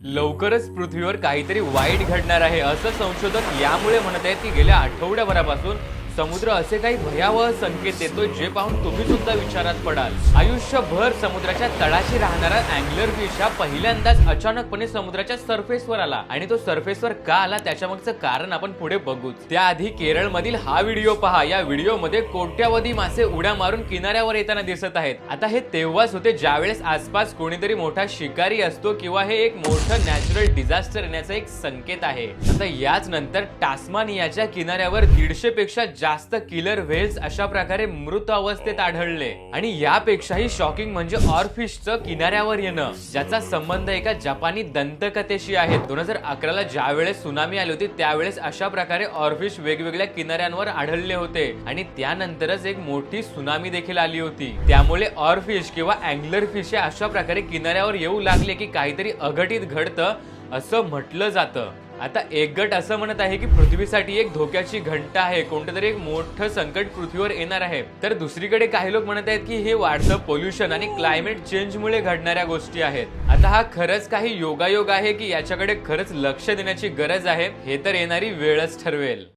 लवकरच पृथ्वीवर काहीतरी वाईट घडणार आहे असं संशोधक यामुळे म्हणत आहेत की गेल्या आठवड्याभरापासून समुद्र असे काही भयावह संकेत देतोय जे पाहून तुम्ही सुद्धा विचारात पडाल। आयुष्यभर समुद्राच्या तळाशी राहणारा अँगलर फिश हा पहिल्यांदाच अचानकपणे समुद्राच्या सरफेसवर आला आणि तो सरफेसवर का आला त्याच्या मागचं कारण आपण पुढे बघूच। त्याआधी केरळमधील हा व्हिडिओ पहा। या व्हिडिओमध्ये कोट्यावधी मासे उड्या मारून किनाऱ्यावर येताना दिसत आहेत। आता हे तेव्हाच होते ज्यावेळेस आसपास कोणीतरी मोठा शिकारी असतो किंवा हे एक मोठं नॅचरल डिझास्टर येण्याचा एक संकेत आहे। आता याच नंतर टास्मानियाच्या किनाऱ्यावर 150 पेक्षा जास्त किलर व्हेल्स अशा प्रकारे मृत अवस्थेत आढळले आणि यापेक्षाही शॉकिंग म्हणजे ऑरफिशचं किनाऱ्यावर येणं, ज्याचा संबंध एका जपानी दंतकथेशी आहे। 2011 ला ज्यावेळेस सुनामी आली होती त्यावेळेस अशा प्रकारे ऑरफिश वेगवेगळ्या किनाऱ्यांवर आढळले होते आणि त्यानंतरच एक मोठी सुनामी देखील आली होती। त्यामुळे ऑरफिश किंवा अँगलर फिश अशा प्रकारे किनाऱ्यावर येऊ लागले की काहीतरी अघटित घडतं असं म्हटलं जातं। आता एक गट असं म्हणत आहे की पृथ्वीसाठी एक धोक्याची घंटा आहे, कोणतरी एक मोठं संकट पृथ्वीवर येणार आहे। तर दुसरीकडे काही लोक म्हणत आहेत की हे वाढतं पोल्युशन आणि क्लायमेट चेंजमुळे घडणाऱ्या गोष्टी आहेत। आता हा खरंच काही योगायोग आहे की याच्याकडे खरंच लक्ष देण्याची गरज आहे, हे तर येणारी वेळच ठरवेल।